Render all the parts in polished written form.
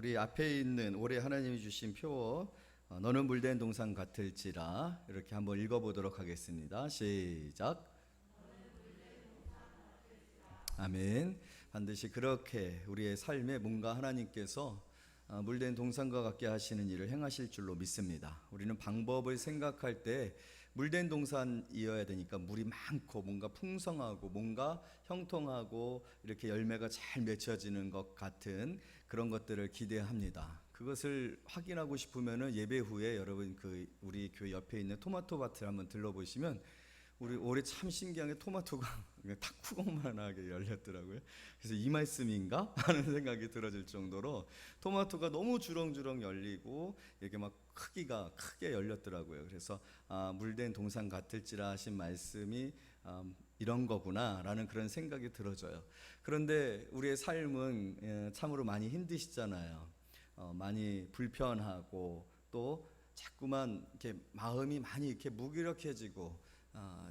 우리 앞에 있는 올해 하나님이 주신 표어 너는 물된 동산 같을지라 이렇게 한번 읽어보도록 하겠습니다. 시작. 아멘. 반드시 그렇게 우리의 삶에 뭔가 하나님께서 물된 동산과 같게 하시는 일을 행하실 줄로 믿습니다. 우리는 방법을 생각할 때 물된 동산이어야 되니까 물이 많고 뭔가 풍성하고 뭔가 형통하고 이렇게 열매가 잘 맺혀지는 것 같은 그런 것들을 기대합니다. 그것을 확인하고 싶으면은 예배 후에 여러분 우리 교회 옆에 있는 토마토 밭을 한번 들러보시면 우리 올해 참 신기한 게 토마토가 탁구공만하게 열렸더라고요. 그래서 이 말씀인가 하는 생각이 들어질 정도로 토마토가 너무 주렁주렁 열리고 이렇게 막 크기가 크게 열렸더라고요. 그래서 물된 동산 같을지라 하신 말씀이 이런 거구나라는 그런 생각이 들어져요. 그런데 우리의 삶은 참으로 많이 힘드시잖아요. 많이 불편하고 또 자꾸만 이렇게 마음이 많이 이렇게 무기력해지고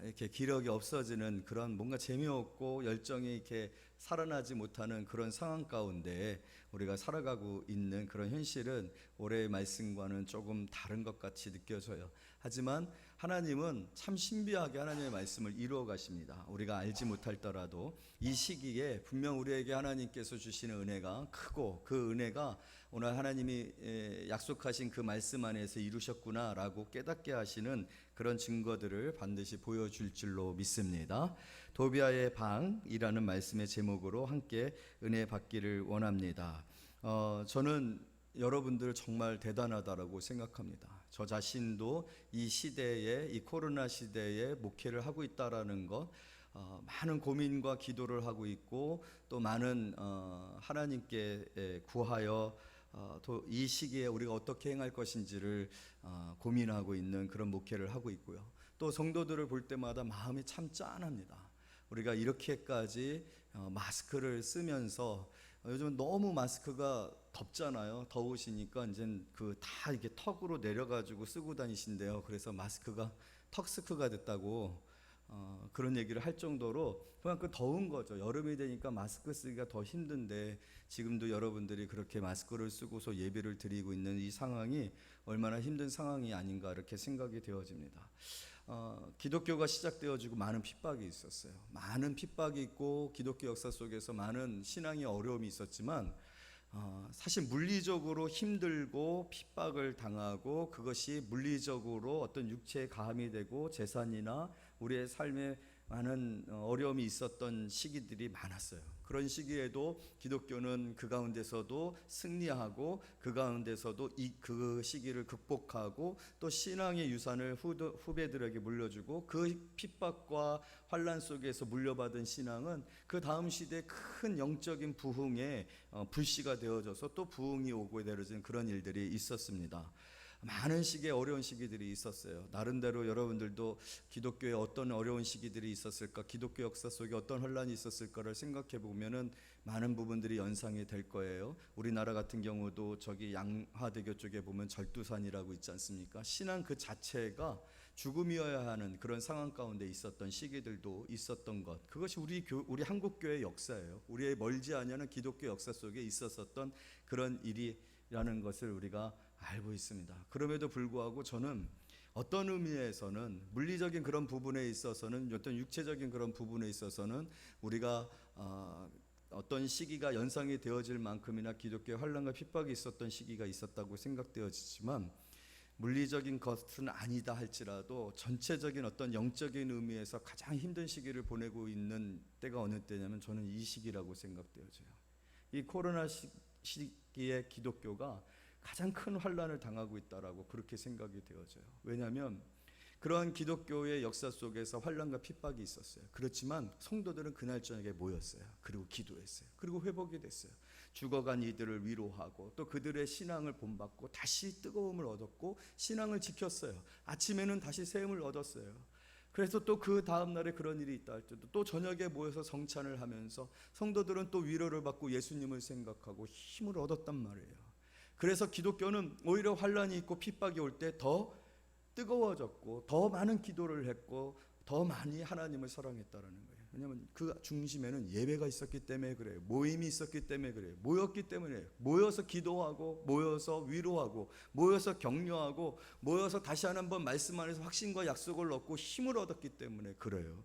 이렇게 기력이 없어지는 그런 뭔가 재미없고 열정이 이렇게 살아나지 못하는 그런 상황 가운데 우리가 살아가고 있는 그런 현실은 올해의 말씀과는 조금 다른 것 같이 느껴져요. 하지만 하나님은 참 신비하게 하나님의 말씀을 이루어 가십니다. 우리가 알지 못할더라도 이 시기에 분명 우리에게 하나님께서 주시는 은혜가 크고 그 은혜가 오늘 하나님이 약속하신 그 말씀 안에서 이루셨구나라고 깨닫게 하시는 그런 증거들을 반드시 보여줄 줄로 믿습니다. 도비아의 방이라는 말씀의 제목으로 함께 은혜 받기를 원합니다. 저는 여러분들 정말 대단하다라고 생각합니다. 저 자신도 이 시대에, 이 코로나 시대에 목회를 하고 있다라는 것, 많은 고민과 기도를 하고 있고 또 많은 하나님께 구하여 이 시기에 우리가 어떻게 행할 것인지를 고민하고 있는 그런 목회를 하고 있고요. 또 성도들을 볼 때마다 마음이 참 짠합니다. 우리가 이렇게까지 마스크를 쓰면서 요즘 너무 마스크가 덥잖아요. 더우시니까 이제 다 이렇게 턱으로 내려가지고 쓰고 다니신대요. 그래서 마스크가 턱스크가 됐다고 그런 얘기를 할 정도로 그만큼 더운 거죠. 여름이 되니까 마스크 쓰기가 더 힘든데 지금도 여러분들이 그렇게 마스크를 쓰고서 예배를 드리고 있는 이 상황이 얼마나 힘든 상황이 아닌가 이렇게 생각이 되어집니다. 기독교가 시작되어지고 많은 핍박이 있었어요. 많은 핍박이 있고 기독교 역사 속에서 많은 신앙의 어려움이 있었지만 사실 물리적으로 힘들고 핍박을 당하고 그것이 물리적으로 어떤 육체에 가함이 되고 재산이나 우리의 삶에 많은 어려움이 있었던 시기들이 많았어요. 그런 시기에도 기독교는 그 가운데서도 승리하고 그 가운데서도 그 시기를 극복하고 또 신앙의 유산을 후배들에게 물려주고 그 핍박과 환난 속에서 물려받은 신앙은 그 다음 시대에 큰 영적인 부흥에 불씨가 되어져서 또 부흥이 오고 내려진 그런 일들이 있었습니다. 많은 시기의 어려운 시기들이 있었어요. 나름대로 여러분들도 기독교에 어떤 어려운 시기들이 있었을까, 기독교 역사 속에 어떤 혼란이 있었을까를 생각해 보면은 많은 부분들이 연상이 될 거예요. 우리나라 같은 경우도 저기 양화대교 쪽에 보면 절두산이라고 있지 않습니까? 신앙 그 자체가 죽음이어야 하는 그런 상황 가운데 있었던 시기들도 있었던 것, 그것이 우리 한국 교회의 역사예요. 우리의 멀지 않은 기독교 역사 속에 있었던 그런 일이라는 것을 우리가 알고 있습니다. 그럼에도 불구하고 저는 어떤 의미에서는 물리적인 그런 부분에 있어서는 어떤 육체적인 그런 부분에 있어서는 우리가 어떤 시기가 연상이 되어질 만큼이나 기독교의 환난과 핍박이 있었던 시기가 있었다고 생각되어지지만 물리적인 것은 아니다 할지라도 전체적인 어떤 영적인 의미에서 가장 힘든 시기를 보내고 있는 때가 어느 때냐면 저는 이 시기라고 생각되어져요. 이 코로나 시기에 기독교가 가장 큰 환난을 당하고 있다라고 그렇게 생각이 되어져요. 왜냐하면 그러한 기독교의 역사 속에서 환난과 핍박이 있었어요. 그렇지만 성도들은 그날 저녁에 모였어요. 그리고 기도했어요. 그리고 회복이 됐어요. 죽어간 이들을 위로하고 또 그들의 신앙을 본받고 다시 뜨거움을 얻었고 신앙을 지켰어요. 아침에는 다시 새 힘을 얻었어요. 그래서 또 그 다음날에 그런 일이 있다 할 때도 또 저녁에 모여서 성찬을 하면서 성도들은 또 위로를 받고 예수님을 생각하고 힘을 얻었단 말이에요. 그래서 기독교는 오히려 환난이 있고 핍박이 올 때 더 뜨거워졌고 더 많은 기도를 했고 더 많이 하나님을 사랑했다라는 거예요. 왜냐하면 그 중심에는 예배가 있었기 때문에 그래요. 모임이 있었기 때문에 그래요. 모였기 때문에, 모여서 기도하고, 모여서 위로하고, 모여서 격려하고, 모여서 다시 한번 말씀 안에서 확신과 약속을 얻고 힘을 얻었기 때문에 그래요.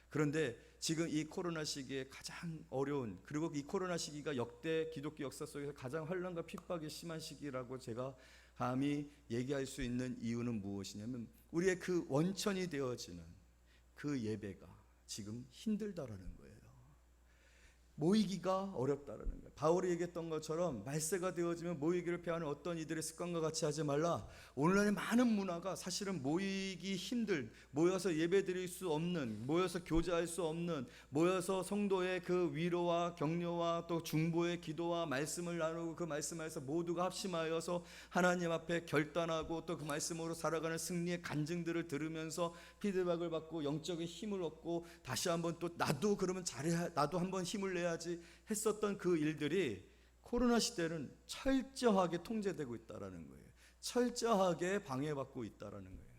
그런데 지금 이 코로나 시기에 가장 어려운, 그리고 이 코로나 시기가 역대 기독교 역사 속에서 가장 환난과 핍박이 심한 시기라고 제가 감히 얘기할 수 있는 이유는 무엇이냐면, 우리의 그 원천이 되어지는 그 예배가 지금 힘들다라는 거예요. 모이기가 어렵다라는 거예요. 바울이 얘기했던 것처럼 말세가 되어지면 모이기를 피하는 어떤 이들의 습관과 같이 하지 말라. 오늘날의 많은 문화가 사실은 모이기 힘들, 모여서 예배드릴 수 없는, 모여서 교제할 수 없는, 모여서 성도의 그 위로와 격려와 또 중보의 기도와 말씀을 나누고 그 말씀 안에서 모두가 합심하여서 하나님 앞에 결단하고 또 그 말씀으로 살아가는 승리의 간증들을 들으면서 피드백을 받고 영적인 힘을 얻고 다시 한번 또 나도 그러면 잘해, 나도 한번 힘을 내야지 했었던 그 일들이 코로나 시대는 철저하게 통제되고 있다라는 거예요. 철저하게 방해받고 있다라는 거예요.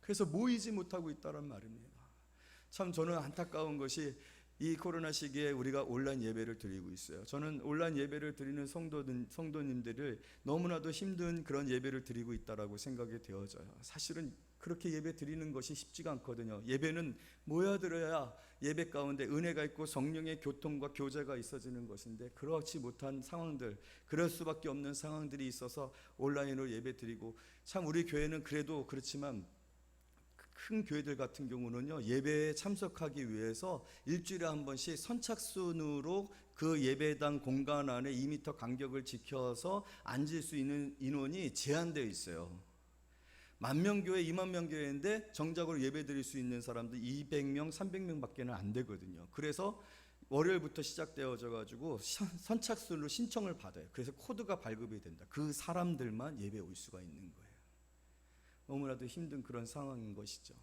그래서 모이지 못하고 있다는 말입니다. 참 저는 안타까운 것이 이 코로나 시기에 우리가 온라인 예배를 드리고 있어요. 저는 온라인 예배를 드리는 성도님들을 너무나도 힘든 그런 예배를 드리고 있다라고 생각이 되어져요. 사실은 그렇게 예배 드리는 것이 쉽지가 않거든요. 예배는 모여들어야 예배 가운데 은혜가 있고 성령의 교통과 교제가 있어지는 것인데, 그렇지 못한 상황들, 그럴 수밖에 없는 상황들이 있어서 온라인으로 예배 드리고, 참 우리 교회는 그래도 그렇지만 큰 교회들 같은 경우는요, 예배에 참석하기 위해서 일주일에 한 번씩 선착순으로 그 예배당 공간 안에 2m 간격을 지켜서 앉을 수 있는 인원이 제한되어 있어요. 10,000명 교회, 20,000명 교회인데 정작으로 예배 드릴 수 있는 사람들 200명, 300명 밖에는 안 되거든요. 그래서 월요일부터 시작되어져 가지고 선착순으로 신청을 받아요. 그래서 코드가 발급이 된다. 그 사람들만 예배 올 수가 있는 거예요. 너무나도 힘든 그런 상황인 것이죠.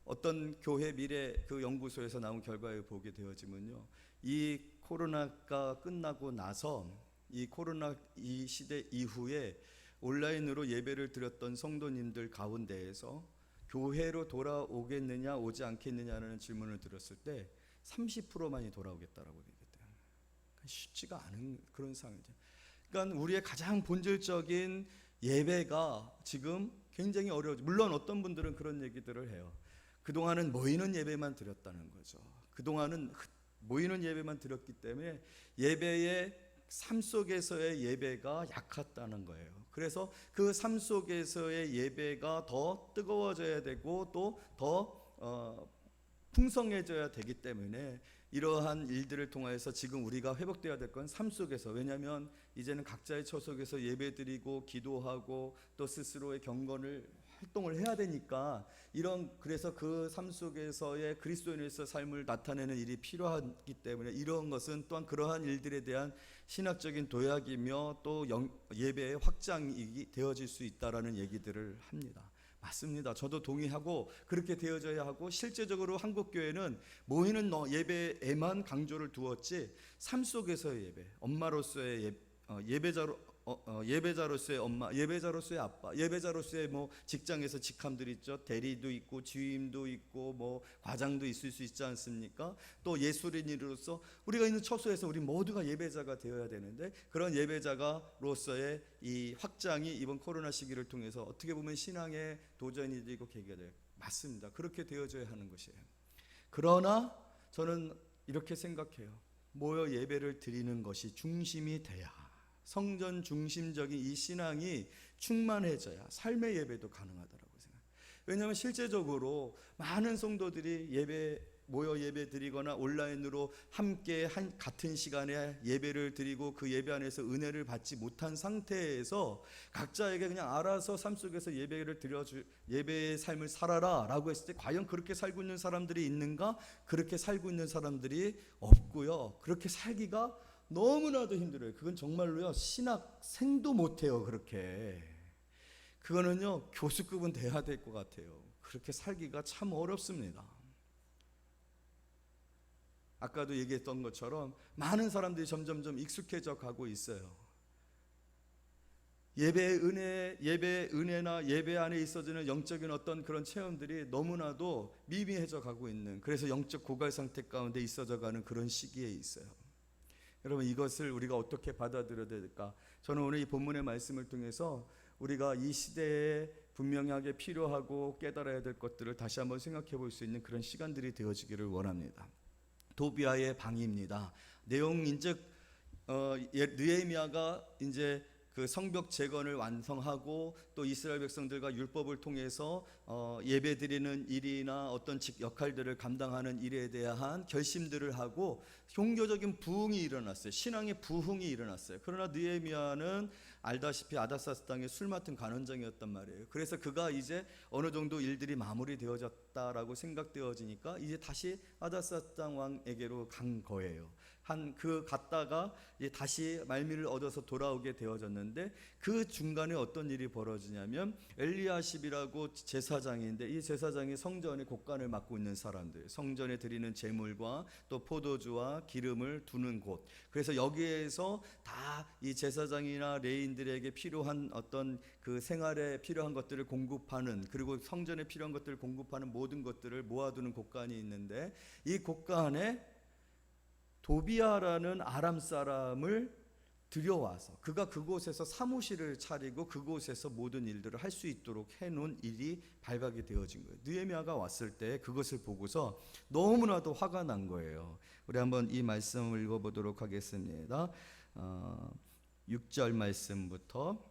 어떤 교회 미래 그 연구소에서 나온 결과에 보게 되어지면요, 이 코로나가 끝나고 나서 이 코로나 이 시대 이후에 온라인으로 예배를 드렸던 성도님들 가운데에서 교회로 돌아오겠느냐 오지 않겠느냐는 질문을 드렸을 때 30%만이 돌아오겠다라고 얘기했대요. 쉽지가 않은 그런 상황이죠. 그러니까 우리의 가장 본질적인 예배가 지금 굉장히 어려워져. 물론 어떤 분들은 그런 얘기들을 해요. 그동안은 모이는 예배만 드렸다는 거죠. 그동안은 모이는 예배만 드렸기 때문에 예배의 삶 속에서의 예배가 약했다는 거예요. 그래서 그 삶 속에서의 예배가 더 뜨거워져야 되고 또 더 풍성해져야 되기 때문에 이러한 일들을 통해서 지금 우리가 회복되어야 될 건 삶 속에서, 왜냐하면 이제는 각자의 처속에서 예배드리고 기도하고 또 스스로의 경건을 활동을 해야 되니까 그래서 그 삶 속에서의 그리스도인으로서 삶을 나타내는 일이 필요하기 때문에 이런 것은 또한 그러한 일들에 대한 신학적인 도약이며 또 예배의 확장이 되어질 수 있다라는 얘기들을 합니다. 맞습니다. 저도 동의하고 그렇게 되어져야 하고, 실제적으로 한국 교회는 모이는 예배에만 강조를 두었지 삶 속에서의 예배, 엄마로서의 예배자로서의 엄마, 예배자로서의 아빠, 예배자로서의 뭐 직장에서 직함들 있죠. 대리도 있고 주임도 있고 뭐 과장도 있을 수 있지 않습니까? 또 예술인으로서 우리가 있는 처소에서 우리 모두가 예배자가 되어야 되는데, 그런 예배자가로서의 이 확장이 이번 코로나 시기를 통해서 어떻게 보면 신앙의 도전이 되고 계기가 돼요. 맞습니다. 그렇게 되어져야 하는 것이에요. 그러나 저는 이렇게 생각해요. 모여 예배를 드리는 것이 중심이 돼야, 성전 중심적인 이 신앙이 충만해져야 삶의 예배도 가능하더라고요. 왜냐하면 실제적으로 많은 성도들이 모여 예배 드리거나 온라인으로 함께 같은 시간에 예배를 드리고 그 예배 안에서 은혜를 받지 못한 상태에서 각자에게 그냥 알아서 삶 속에서 예배의 삶을 살아라 라고 했을 때, 과연 그렇게 살고 있는 사람들이 있는가? 그렇게 살고 있는 사람들이 없고요. 그렇게 살기가 너무나도 힘들어요. 그건 정말로요, 신학생도 못해요. 그렇게 그거는요 교수급은 돼야 될 것 같아요. 그렇게 살기가 참 어렵습니다. 아까도 얘기했던 것처럼 많은 사람들이 점점점 익숙해져 가고 있어요. 예배 은혜나 예배 안에 있어지는 영적인 어떤 그런 체험들이 너무나도 미미해져 가고 있는, 그래서 영적 고갈 상태 가운데 있어져 가는 그런 시기에 있어요. 여러분, 이것을 우리가 어떻게 받아들여야 될까? 저는 오늘 이 본문의 말씀을 통해서 우리가 이 시대에 분명하게 필요하고 깨달아야 될 것들을 다시 한번 생각해 볼 수 있는 그런 시간들이 되어지기를 원합니다. 도비아의 방입니다. 내용인즉 느헤미야가 이제 그 성벽 재건을 완성하고 또 이스라엘 백성들과 율법을 통해서 예배드리는 일이나 어떤 역할들을 감당하는 일에 대한 결심들을 하고 종교적인 부흥이 일어났어요. 신앙의 부흥이 일어났어요. 그러나 느헤미야는 알다시피 아다사스 땅의 술 맡은 간원장이었단 말이에요. 그래서 그가 이제 어느 정도 일들이 마무리되어졌다라고 생각되어지니까 이제 다시 아다사스 땅 왕에게로 간 거예요. 갔다가 다시 말미를 얻어서 돌아오게 되어졌는데, 그 중간에 어떤 일이 벌어지냐면 엘리야십이라고 제사장인데, 이 제사장이 성전의 곡간을 맡고 있는 사람들, 성전에 드리는 제물과 또 포도주와 기름을 두는 곳, 그래서 여기에서 다 이 제사장이나 레인들에게 필요한 어떤 그 생활에 필요한 것들을 공급하는, 그리고 성전에 필요한 것들을 공급하는 모든 것들을 모아두는 곡간이 있는데, 이 곡간에 도비아라는 아람 사람을 들여와서 그가 그곳에서 사무실을 차리고 그곳에서 모든 일들을 할 수 있도록 해놓은 일이 발각이 되어진 거예요. 느헤미야가 왔을 때 그것을 보고서 너무나도 화가 난 거예요. 우리 한번 이 말씀을 읽어보도록 하겠습니다. 6절 말씀부터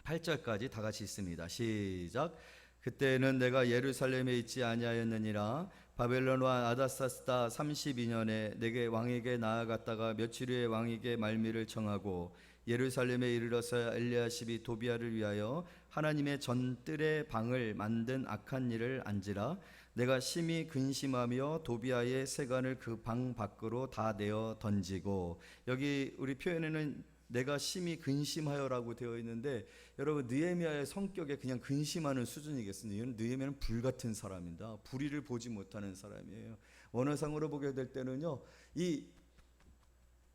8절까지 다 같이 있습니다. 시작. 그때는 내가 예루살렘에 있지 아니하였느니라. 바벨론 왕 아다사스다 32년에 내게 왕에게 나아갔다가 며칠 후에 왕에게 말미를 청하고 예루살렘에 이르러서 엘리야십이 도비아를 위하여 하나님의 전뜰의 방을 만든 악한 일을 안지라. 내가 심히 근심하며 도비아의 세간을 그 방 밖으로 다 내어 던지고, 여기 우리 표현에는 내가 심히 근심하여라고 되어 있는데, 여러분 느헤미야의 성격에 그냥 근심하는 수준이겠습니다. 느헤미야는 불같은 사람입니다. 불의를 보지 못하는 사람이에요. 원어상으로 보게 될 때는요, 이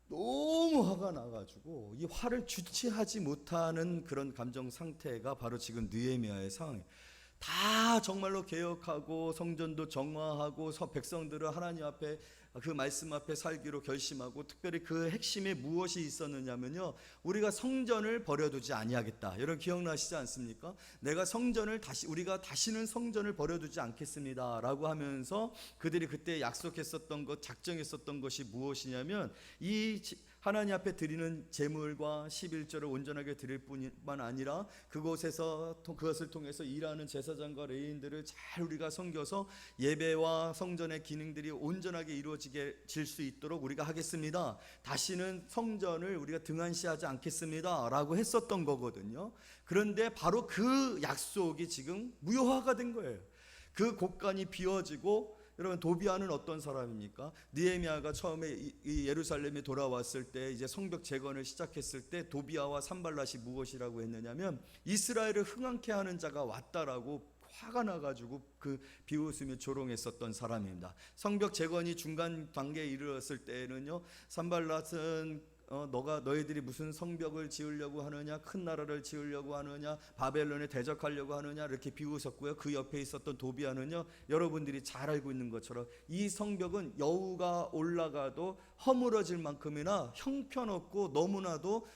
너무 화가 나가지고 이 화를 주체하지 못하는 그런 감정 상태가 바로 지금 느헤미야의 상황이에요. 다 정말로 개혁하고 성전도 정화하고 백성들을 하나님 앞에 그 말씀 앞에 살기로 결심하고, 특별히 그 핵심에 무엇이 있었느냐면요, 우리가 성전을 버려두지 아니하겠다. 여러분 기억나시지 않습니까? 우리가 다시는 성전을 버려두지 않겠습니다 라고 하면서 그들이 그때 약속했었던 것, 작정했었던 것이 무엇이냐면, 이 하나님 앞에 드리는 제물과 11조를 온전하게 드릴 뿐만 아니라 그것을 통해서 일하는 제사장과 레위인들을 잘 우리가 섬겨서 예배와 성전의 기능들이 온전하게 이루어질 수 있도록 우리가 하겠습니다. 다시는 성전을 우리가 등한시하지 않겠습니다 라고 했었던 거거든요. 그런데 바로 그 약속이 지금 무효화가 된 거예요. 그 곳간이 비워지고, 여러분 도비아는 어떤 사람입니까? 느헤미야가 처음에 이 예루살렘에 돌아왔을 때, 이제 성벽 재건을 시작했을 때 도비아와 산발랏이 무엇이라고 했느냐면, 이스라엘을 흥황케 하는 자가 왔다라고 화가 나가지고 그 비웃으며 조롱했었던 사람입니다. 성벽 재건이 중간 단계에 이르렀을 때에는요, 산발랏은 너희들이 무슨 성벽을 지으려고 하느냐, 큰 나라를 지으려고 하느냐, 바벨론에 대적하려고 하느냐, 이렇게 비웃었고요. 그 옆에 있었던 도비아는요, 여러분들이 잘 알고 있는 것처럼 이 성벽은 여우가 올라가도 허물어질 만큼이나 형편없고 너무나도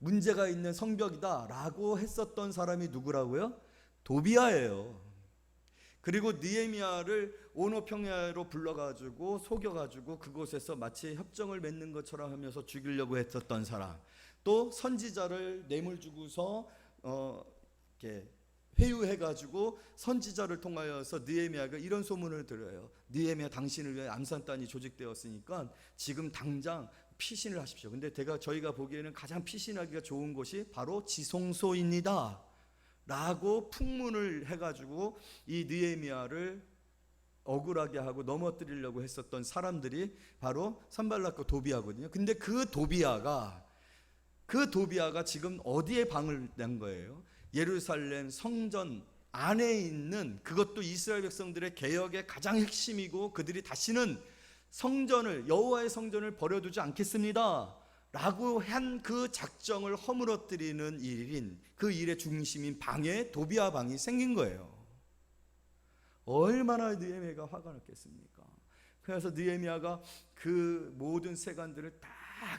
문제가 있는 성벽이다 라고 했었던 사람이 누구라고요? 도비아예요. 그리고 느헤미야를 오노평야로 불러가지고 속여가지고 그곳에서 마치 협정을 맺는 것처럼 하면서 죽이려고 했었던 사람, 또 선지자를 뇌물 주고서 이렇게 회유해가지고 선지자를 통하여서 느헤미야가 이런 소문을 들어요. 느헤미야, 당신을 위해 암산단이 조직되었으니까 지금 당장 피신을 하십시오. 근데 저희가 보기에는 가장 피신하기가 좋은 곳이 바로 지성소입니다 라고 풍문을 해가지고 이 느헤미야를 억울하게 하고 넘어뜨리려고 했었던 사람들이 바로 산발랏과 도비아거든요. 근데 그 도비아가 지금 어디에 방을 낸 거예요? 예루살렘 성전 안에 있는, 그것도 이스라엘 백성들의 개혁의 가장 핵심이고, 그들이 다시는 여호와의 성전을 버려두지 않겠습니다 라고 한 그 작정을 허물어뜨리는 일인, 그 일의 중심인 방에 도비아 방이 생긴 거예요. 얼마나 느헤미야가 화가 났겠습니까? 그래서 느헤미야가 그 모든 세관들을 다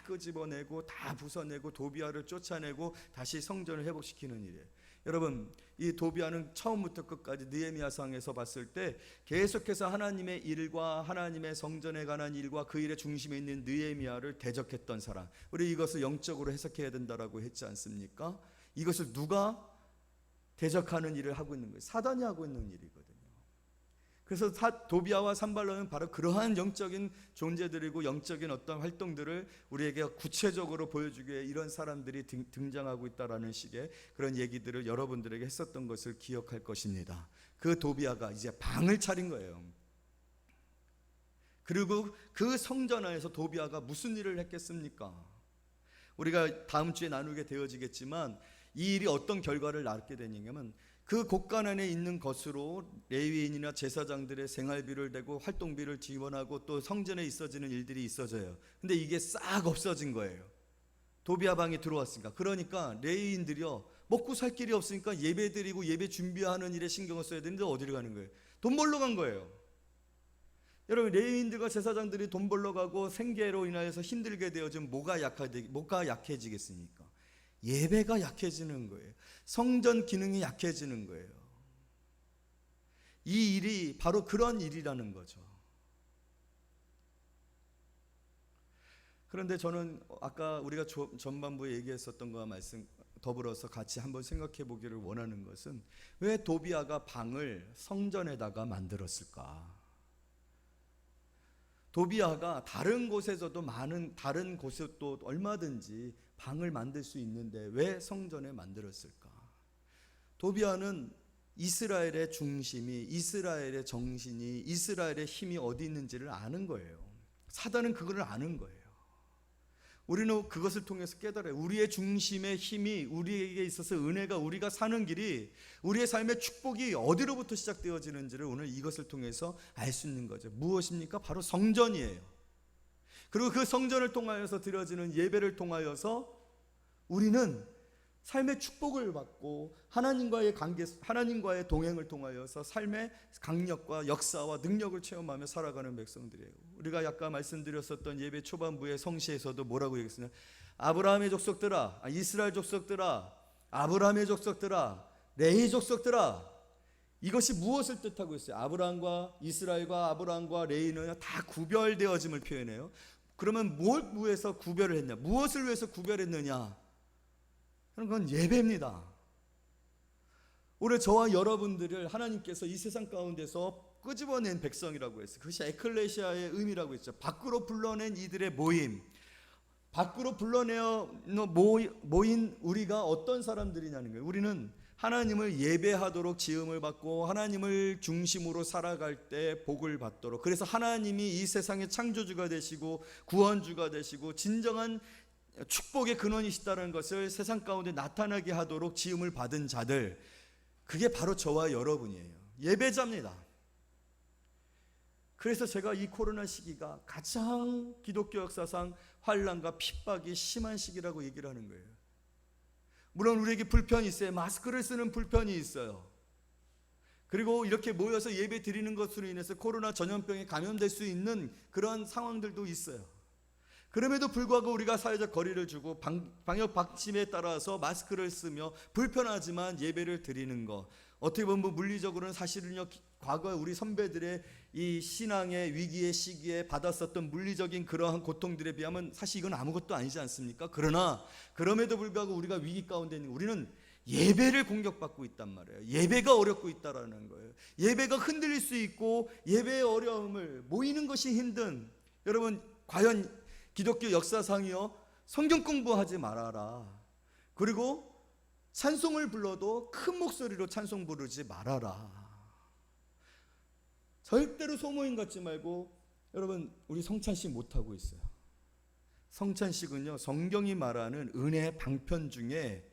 끄집어내고 다 부숴내고 도비아를 쫓아내고 다시 성전을 회복시키는 일이에요. 여러분, 이 도비아는 처음부터 끝까지 느헤미야상에서 봤을 때 계속해서 하나님의 일과 하나님의 성전에 관한 일과 그 일의 중심에 있는 느헤미야를 대적했던 사람. 우리 이것을 영적으로 해석해야 된다라고 했지 않습니까? 이것을 누가 대적하는 일을 하고 있는 거예요? 사단이 하고 있는 일이거든요. 그래서 도비아와 산발론은 바로 그러한 영적인 존재들이고 영적인 어떤 활동들을 우리에게 구체적으로 보여주기 위해 이런 사람들이 등장하고 있다라는 식의 그런 얘기들을 여러분들에게 했었던 것을 기억할 것입니다. 그 도비아가 이제 방을 차린 거예요. 그리고 그 성전 안에서 도비아가 무슨 일을 했겠습니까? 우리가 다음 주에 나누게 되어지겠지만 이 일이 어떤 결과를 낳게 되냐면 그 곳간 안에 있는 것으로 레위인이나 제사장들의 생활비를 내고 활동비를 지원하고 또 성전에 있어지는 일들이 있어져요. 근데 이게 싹 없어진 거예요. 도비아 방에 들어왔으니까. 그러니까 레위인들이요, 먹고 살 길이 없으니까 예배 드리고 예배 준비하는 일에 신경을 써야 되는데 어디로 가는 거예요? 돈 벌러 간 거예요. 여러분, 레위인들과 제사장들이 돈 벌러 가고 생계로 인하여서 힘들게 되어지면 뭐가 약해지겠습니까? 예배가 약해지는 거예요. 성전 기능이 약해지는 거예요. 이 일이 바로 그런 일이라는 거죠. 그런데 저는 아까 우리가 전반부에 얘기했었던 거와 말씀 더불어서 같이 한번 생각해 보기를 원하는 것은, 왜 도비아가 방을 성전에다가 만들었을까? 도비아가 다른 곳에서도 다른 곳에도 얼마든지 방을 만들 수 있는데 왜 성전에 만들었을까? 도비아는 이스라엘의 중심이, 이스라엘의 정신이, 이스라엘의 힘이 어디 있는지를 아는 거예요. 사단은 그걸 아는 거예요. 우리는 그것을 통해서 깨달아요. 우리의 중심의 힘이, 우리에게 있어서 은혜가, 우리가 사는 길이, 우리의 삶의 축복이 어디로부터 시작되어지는지를 오늘 이것을 통해서 알 수 있는 거죠. 무엇입니까? 바로 성전이에요. 그리고 그 성전을 통하여서 드려지는 예배를 통하여서 우리는 삶의 축복을 받고 하나님과의 관계, 하나님과의 동행을 통하여서 삶의 강력과 역사와 능력을 체험하며 살아가는 백성들이에요. 우리가 아까 말씀드렸었던 예배 초반부의 성시에서도 뭐라고 얘기했으냐? 아브라함의 족속들아, 이스라엘 족속들아, 아브라함의 족속들아, 레위 족속들아. 이것이 무엇을 뜻하고 있어요? 아브라함과 이스라엘과 아브라함과 레위는 다 구별되어짐을 표현해요. 그러면 뭘 위해서 구별을 했냐? 무엇을 위해서 구별했느냐? 그건 예배입니다. 올해 저와 여러분들을 하나님께서 이 세상 가운데서 끄집어낸 백성이라고 했어요. 그것이 에클레시아의 의미라고 했죠. 밖으로 불러낸 이들의 모임. 밖으로 불러내어 모인 우리가 어떤 사람들이냐는 거예요. 우리는 하나님을 예배하도록 지음을 받고 하나님을 중심으로 살아갈 때 복을 받도록, 그래서 하나님이 이 세상의 창조주가 되시고 구원주가 되시고 진정한 축복의 근원이시다는 것을 세상 가운데 나타나게 하도록 지음을 받은 자들, 그게 바로 저와 여러분이에요. 예배자입니다. 그래서 제가 이 코로나 시기가 가장 기독교 역사상 환난과 핍박이 심한 시기라고 얘기를 하는 거예요. 물론 우리에게 불편이 있어요. 마스크를 쓰는 불편이 있어요. 그리고 이렇게 모여서 예배 드리는 것으로 인해서 코로나 전염병에 감염될 수 있는 그런 상황들도 있어요. 그럼에도 불구하고 우리가 사회적 거리를 두고 방역 방침에 따라서 마스크를 쓰며 불편하지만 예배를 드리는 것, 어떻게 보면 물리적으로는 사실은요, 과거 우리 선배들의 이 신앙의 위기의 시기에 받았었던 물리적인 그러한 고통들에 비하면 사실 이건 아무것도 아니지 않습니까? 그러나 그럼에도 불구하고 우리가 위기 가운데 있는, 우리는 예배를 공격받고 있단 말이에요. 예배가 어렵고 있다라는 거예요. 예배가 흔들릴 수 있고 예배의 어려움을, 모이는 것이 힘든, 여러분 과연 기독교 역사상이요, 성경 공부하지 말아라. 그리고 찬송을 불러도 큰 목소리로 찬송 부르지 말아라. 절대로 소모임 갖지 말고. 여러분, 우리 성찬식 못하고 있어요. 성찬식은요, 성경이 말하는 은혜의 방편 중에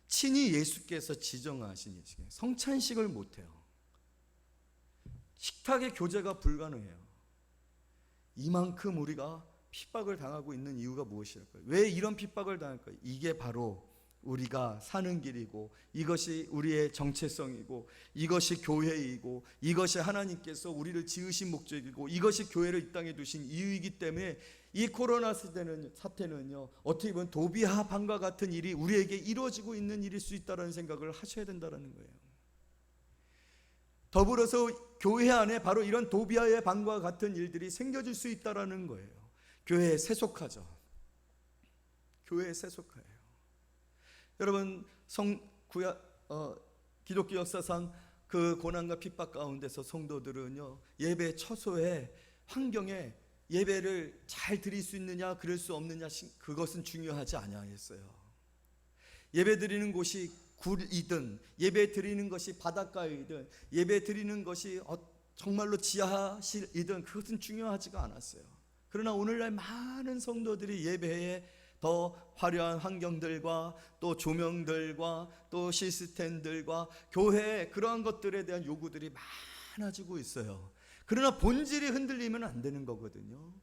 친히 예수께서 지정하신 예식이에요. 성찬식을 못해요. 식탁의 교제가 불가능해요. 이만큼 우리가 핍박을 당하고 있는 이유가 무엇일까요? 왜 이런 핍박을 당할까요? 이게 바로 우리가 사는 길이고, 이것이 우리의 정체성이고, 이것이 교회이고, 이것이 하나님께서 우리를 지으신 목적이고, 이것이 교회를 이 땅에 두신 이유이기 때문에 이 코로나 사태는요, 어떻게 보면 도비아 방과 같은 일이 우리에게 이루어지고 있는 일일 수 있다는 생각을 하셔야 된다는 거예요. 더불어서 교회 안에 바로 이런 도비아의 방과 같은 일들이 생겨질 수 있다는 거예요. 교회에 세속화죠. 교회에 세속화예요. 여러분, 기독교 역사상 그 고난과 핍박 가운데서 성도들은요, 예배 처소에 환경에 예배를 잘 드릴 수 있느냐 그럴 수 없느냐, 그것은 중요하지 아니하였어요. 예배 드리는 곳이 굴이든, 예배 드리는 것이 바닷가이든, 예배 드리는 것이 정말로 지하실이든, 그것은 중요하지가 않았어요. 그러나 오늘날 많은 성도들이 예배에 더 화려한 환경들과 또 조명들과 또 시스템들과 교회의 그러한 것들에 대한 요구들이 많아지고 있어요. 그러나 본질이 흔들리면 안 되는 거거든요.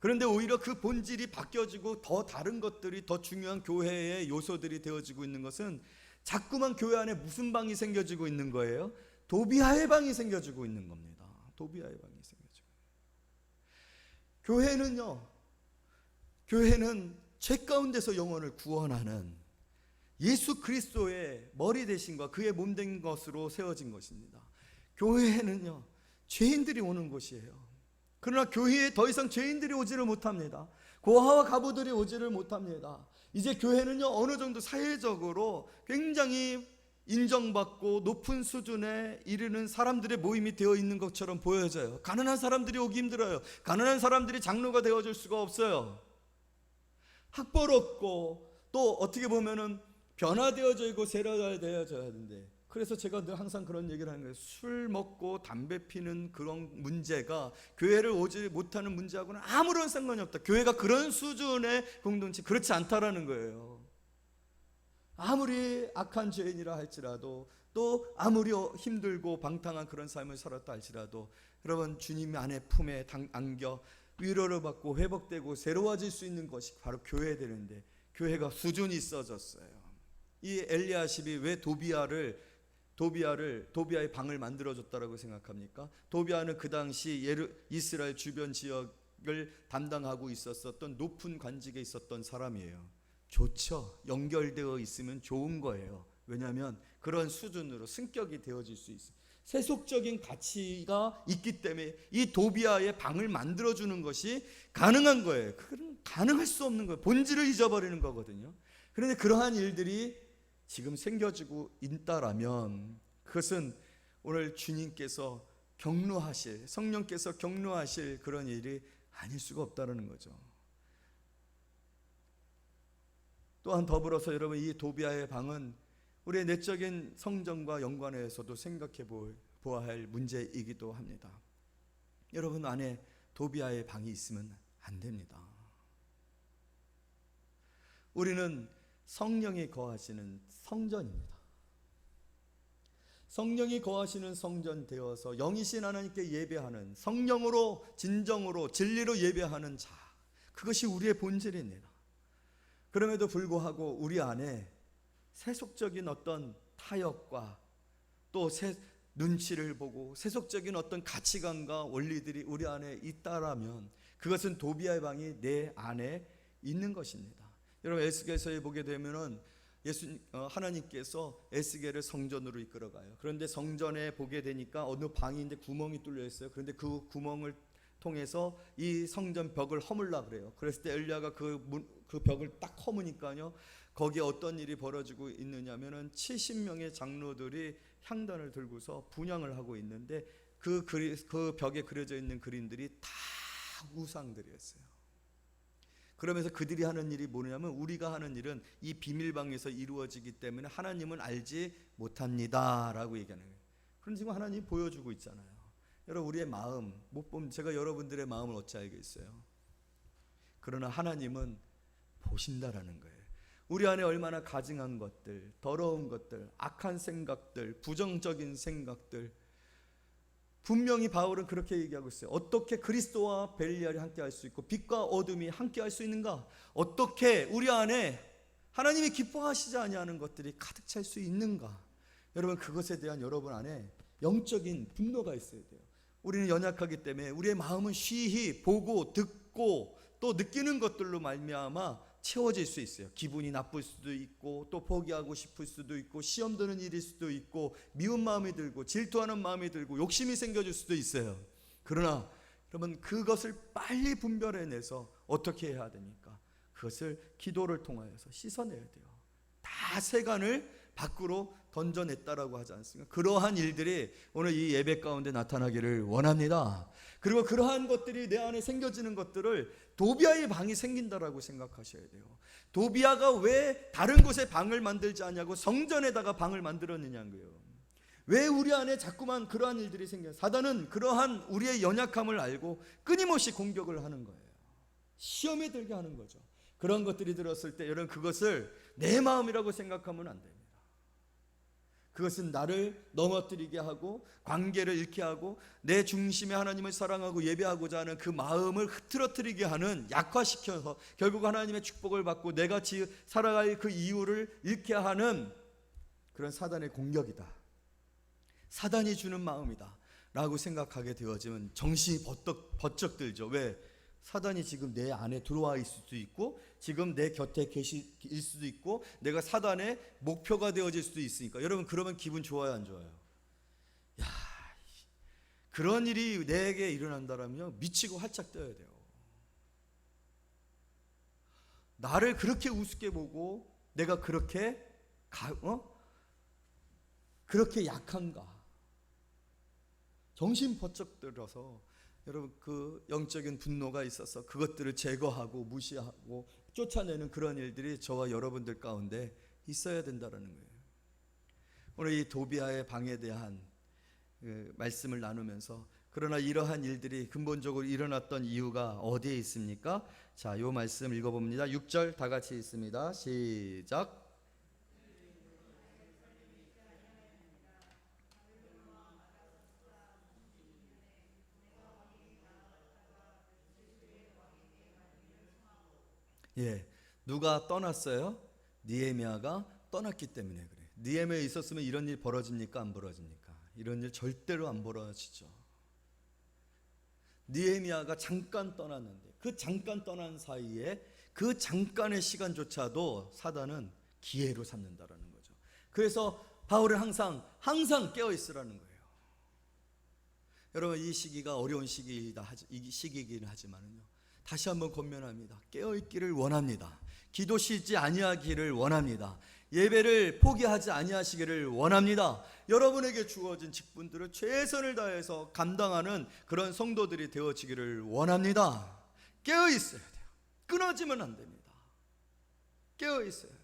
그런데 오히려 그 본질이 바뀌어지고 더 다른 것들이 더 중요한 교회의 요소들이 되어지고 있는 것은 자꾸만 교회 안에 무슨 방이 생겨지고 있는 거예요? 도비아의 방이 생겨지고 있는 겁니다. 도비아의 방이 생겨지고. 교회는 죄 가운데서 영혼을 구원하는 예수 그리스도의 머리 되심과 그의 몸 된 것으로 세워진 것입니다. 교회는요, 죄인들이 오는 곳이에요. 그러나 교회에 더 이상 죄인들이 오지를 못합니다. 고아와 가부들이 오지를 못합니다. 이제 교회는요, 어느 정도 사회적으로 굉장히 인정받고 높은 수준에 이르는 사람들의 모임이 되어 있는 것처럼 보여져요. 가난한 사람들이 오기 힘들어요. 가난한 사람들이 장로가 되어줄 수가 없어요. 학벌없고 또 어떻게 보면은 변화되어져 있고 세련되어져야 하는데, 그래서 제가 늘 항상 그런 얘기를 하는 거예요. 술 먹고 담배 피는 그런 문제가 교회를 오지 못하는 문제하고는 아무런 상관이 없다. 교회가 그런 수준의 공동체, 그렇지 않다라는 거예요. 아무리 악한 죄인이라 할지라도, 또 아무리 힘들고 방탕한 그런 삶을 살았다 할지라도, 여러분, 주님 안에 품에 안겨 위로를 받고 회복되고 새로워질 수 있는 것이 바로 교회 되는데, 교회가 수준이 있어졌어요. 이 엘리야십이 왜 도비아의 방을 만들어줬다라고 생각합니까? 도비아는 그 당시 이스라엘 주변 지역을 담당하고 있었던 높은 관직에 있었던 사람이에요. 좋죠. 연결되어 있으면 좋은 거예요. 왜냐하면 그런 수준으로 승격이 되어질 수 있어요. 세속적인 가치가 있기 때문에 이 도비아의 방을 만들어주는 것이 가능한 거예요. 그건 가능할 수 없는 거예요. 본질을 잊어버리는 거거든요. 그런데 그러한 일들이 지금 생겨지고 있다라면, 그것은 오늘 주님께서 격려하실, 성령께서 격려하실 그런 일이 아닐 수가 없다는 거죠. 또한 더불어서 여러분, 이 도비아의 방은 우리의 내적인 성전과 연관해서도 생각해 보아야 할 문제이기도 합니다. 여러분 안에 도비아의 방이 있으면 안 됩니다. 우리는 성령이 거하시는 성전입니다. 성령이 거하시는 성전 되어서 영이신 하나님께 예배하는, 성령으로 진정으로 진리로 예배하는 자, 그것이 우리의 본질입니다. 그럼에도 불구하고 우리 안에 세속적인 어떤 타협과 또 눈치를 보고 세속적인 어떤 가치관과 원리들이 우리 안에 있다라면, 그것은 도비아의 방이 내 안에 있는 것입니다. 여러분, 에스겔서에 보게 되면은 하나님께서 에스겔을 성전으로 이끌어가요. 그런데 성전에 보게 되니까 어느 방인데 구멍이 뚫려 있어요. 그런데 그 구멍을 통해서 이 성전 벽을 허물라 그래요. 그랬을 때 엘리야가 그 벽을 딱 허무니까요, 거기에 어떤 일이 벌어지고 있느냐면은 70명의 장로들이 향단을 들고서 분향을 하고 있는데, 그 벽에 그려져 있는 그림들이 다 우상들이었어요. 그러면서 그들이 하는 일이 뭐냐면, 우리가 하는 일은 이 비밀방에서 이루어지기 때문에 하나님은 알지 못합니다 라고 얘기하는 거예요. 그런 지금 하나님이 보여주고 있잖아요. 여러분, 우리의 마음 못 보면 제가 여러분들의 마음을 어찌 알겠어요? 그러나 하나님은 보신다라는 거예요. 우리 안에 얼마나 가증한 것들, 더러운 것들, 악한 생각들, 부정적인 생각들, 분명히 바울은 그렇게 얘기하고 있어요. 어떻게 그리스도와 벨리알이 함께 할 수 있고 빛과 어둠이 함께 할 수 있는가? 어떻게 우리 안에 하나님이 기뻐하시지 아니하는 것들이 가득 찰 수 있는가? 여러분, 그것에 대한 여러분 안에 영적인 분노가 있어야 돼요. 우리는 연약하기 때문에 우리의 마음은 쉬히 보고 듣고 또 느끼는 것들로 말미암아 채워질 수 있어요. 기분이 나쁠 수도 있고 또 포기하고 싶을 수도 있고 시험 드는 일일 수도 있고 미운 마음이 들고 질투하는 마음이 들고 욕심이 생겨질 수도 있어요. 그러나 여러분, 그것을 빨리 분별해내서 어떻게 해야 됩니까? 그것을 기도를 통하여서 씻어내야 돼요. 다 세간을 밖으로 던져냈다라고 하지 않습니까? 그러한 일들이 오늘 이 예배 가운데 나타나기를 원합니다. 그리고 그러한 것들이 내 안에 생겨지는 것들을 도비아의 방이 생긴다라고 생각하셔야 돼요. 도비아가 왜 다른 곳에 방을 만들지 않냐고 성전에다가 방을 만들었느냐는 거예요. 왜 우리 안에 자꾸만 그러한 일들이 생겨요? 사단은 그러한 우리의 연약함을 알고 끊임없이 공격을 하는 거예요. 시험에 들게 하는 거죠. 그런 것들이 들었을 때 여러분, 그것을 내 마음이라고 생각하면 안 됩니다. 그것은 나를 넘어뜨리게 하고 관계를 잃게 하고 내 중심에 하나님을 사랑하고 예배하고자 하는 그 마음을 흐트러뜨리게 하는, 약화시켜서 결국 하나님의 축복을 받고 내가 살아갈 그 이유를 잃게 하는 그런 사단의 공격이다, 사단이 주는 마음이다 라고 생각하게 되어지면 정신이 버쩍 들죠. 왜? 사단이 지금 내 안에 들어와 있을 수도 있고 지금 내 곁에 계실 수도 있고 내가 사단의 목표가 되어질 수도 있으니까. 여러분, 그러면 기분 좋아요, 안 좋아요? 야, 그런 일이 내게 일어난다면요, 미치고 활짝 뛰어야 돼요. 나를 그렇게 우습게 보고 내가 그렇게 그렇게 약한가? 정신 번쩍 들어서 여러분, 그 영적인 분노가 있어서 그것들을 제거하고 무시하고 쫓아내는 그런 일들이 저와 여러분들 가운데 있어야 된다는 거예요. 오늘 이 도비아의 방에 대한 말씀을 나누면서, 그러나 이러한 일들이 근본적으로 일어났던 이유가 어디에 있습니까? 자, 요 말씀 읽어봅니다. 6절 다 같이 있습니다. 시작. 예, 누가 떠났어요? 느헤미야가 떠났기 때문에 그래요. 느헤미야 있었으면 이런 일 벌어집니까? 안 벌어집니까? 이런 일 절대로 안 벌어지죠. 느헤미야가 잠깐 떠났는데 그 잠깐 떠난 사이에 그 잠깐의 시간조차도 사단은 기회로 삼는다라는 거죠. 그래서 바울은 항상 깨어 있으라는 거예요. 여러분, 이 시기가 어려운 시기이긴 하지만요, 다시 한번 권면합니다. 깨어있기를 원합니다. 기도 쉬지 아니하기를 원합니다. 예배를 포기하지 아니하시기를 원합니다. 여러분에게 주어진 직분들을 최선을 다해서 감당하는 그런 성도들이 되어지기를 원합니다. 깨어있어야 돼요. 끊어지면 안 됩니다. 깨어있어야 돼요.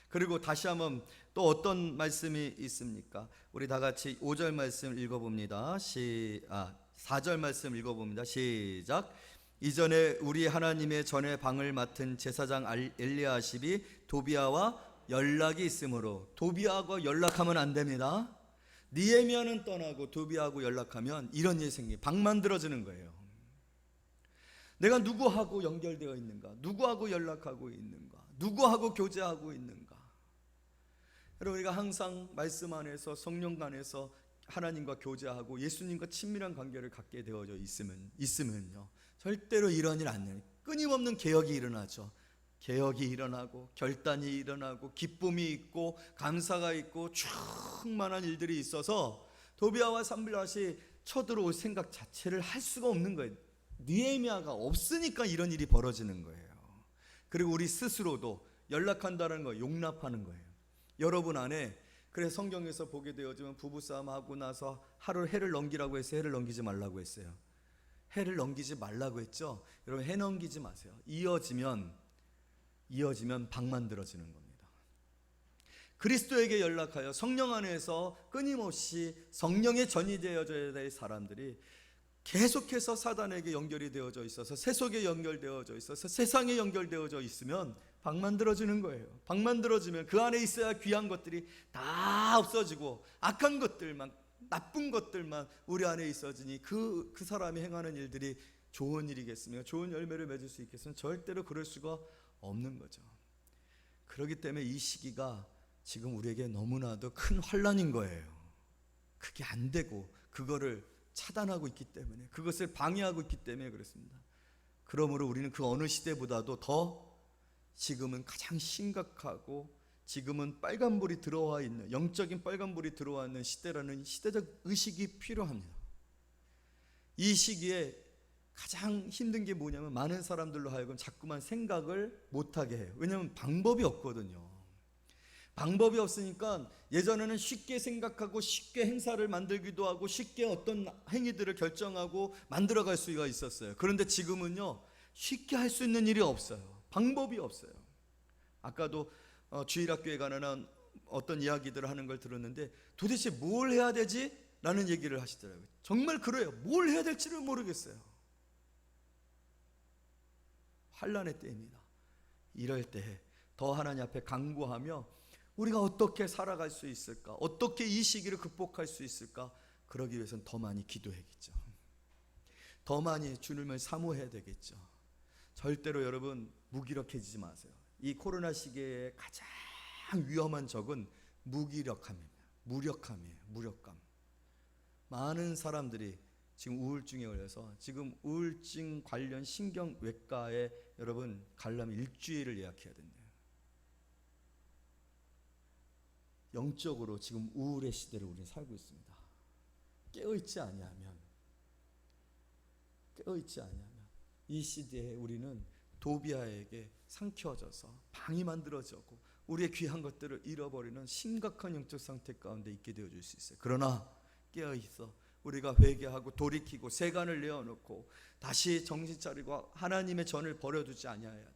그리고 다시 한번 또 어떤 말씀이 있습니까? 우리 다 같이 5절 말씀 읽어봅니다. 4절 말씀 읽어봅니다. 시작. 이전에 우리 하나님의 전에 방을 맡은 제사장 엘리야십이 도비아와 연락이 있으므로. 도비아하고 연락하면 안 됩니다. 느헤미야는 떠나고 도비아하고 연락하면 이런 일이 생기, 방 만들어지는 거예요. 내가 누구하고 연결되어 있는가? 누구하고 연락하고 있는가? 누구하고 교제하고 있는가? 여러분, 우리가 항상 말씀 안에서 성령 안에서 하나님과 교제하고 예수님과 친밀한 관계를 갖게 되어져 있으면요, 절대로 이런 일 안 해요. 끊임없는 개혁이 일어나죠. 개혁이 일어나고 결단이 일어나고 기쁨이 있고 감사가 있고 충만한 일들이 있어서 도비아와 산발랏이 쳐들어올 생각 자체를 할 수가 없는 거예요. 느헤미야가 없으니까 이런 일이 벌어지는 거예요. 그리고 우리 스스로도 연락한다는 거 용납하는 거예요. 여러분 안에, 그래서 성경에서 보게 되어지면 부부싸움 하고 나서 해를 넘기라고 해서 해를 넘기지 말라고 했어요. 해를 넘기지 말라고 했죠. 여러분, 해 넘기지 마세요. 이어지면 방 만들어지는 겁니다. 그리스도에게 연락하여 성령 안에서 끊임없이 성령의 전이 되어져야 될 사람들이 계속해서 사단에게 연결이 되어져 있어서 세속에 연결되어져 있어서 세상에 연결되어져 있으면 방 만들어지는 거예요. 방 만들어지면 그 안에 있어야 귀한 것들이 다 없어지고 악한 것들만 나쁜 것들만 우리 안에 있어지니 그 사람이 행하는 일들이 좋은 일이겠으며 좋은 열매를 맺을 수 있겠으면 절대로 그럴 수가 없는 거죠. 그렇기 때문에 이 시기가 지금 우리에게 너무나도 큰 환난인 거예요. 그게 안 되고 그거를 차단하고 있기 때문에, 그것을 방해하고 있기 때문에 그렇습니다. 그러므로 우리는 그 어느 시대보다도 더 지금은 가장 심각하고, 지금은 빨간불이 들어와 있는, 영적인 빨간불이 들어와 있는 시대라는 시대적 의식이 필요합니다. 이 시기에 가장 힘든 게 뭐냐면 많은 사람들로 하여금 자꾸만 생각을 못하게 해요. 왜냐하면 방법이 없거든요. 방법이 없으니까 예전에는 쉽게 생각하고 쉽게 행사를 만들기도 하고 쉽게 어떤 행위들을 결정하고 만들어갈 수가 있었어요. 그런데 지금은요, 쉽게 할 수 있는 일이 없어요. 방법이 없어요. 아까도 주일학교에 관한 어떤 이야기들을 하는 걸 들었는데 도대체 뭘 해야 되지? 라는 얘기를 하시더라고요. 정말 그래요. 뭘 해야 될지를 모르겠어요. 환난의 때입니다. 이럴 때 더 하나님 앞에 간구하며 우리가 어떻게 살아갈 수 있을까? 어떻게 이 시기를 극복할 수 있을까? 그러기 위해서는 더 많이 기도해야겠죠. 더 많이 주님을 사모해야 되겠죠. 절대로 여러분 무기력해지지 마세요. 이 코로나 시기에 가장 위험한 적은 무기력함입니다. 무력함이에요. 무력감. 많은 사람들이 지금 우울증에 걸려서 지금 우울증 관련 신경외과에 여러분 가려면 일주일을 예약해야 된대요. 영적으로 지금 우울의 시대를 우리는 살고 있습니다. 깨어있지 아니하면 이 시대에 우리는 도비아에게 삼켜져서 방이 만들어지고 우리의 귀한 것들을 잃어버리는 심각한 영적 상태 가운데 있게 되어줄 수 있어요. 그러나 깨어있어 우리가 회개하고 돌이키고 세간을 내어놓고 다시 정신 차리고 하나님의 전을 버려두지 아니해야 한다.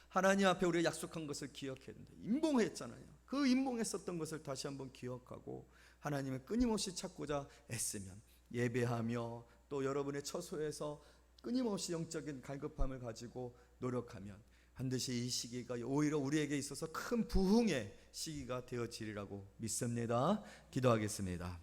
하나님 앞에 우리가 약속한 것을 기억해야 된다. 임봉했잖아요. 그 임봉했었던 것을 다시 한번 기억하고 하나님을 끊임없이 찾고자 애쓰면, 예배하며 또 여러분의 처소에서 끊임없이 영적인 갈급함을 가지고 노력하면 반드시 이 시기가 오히려 우리에게 있어서 큰 부흥의 시기가 되어지리라고 믿습니다. 기도하겠습니다.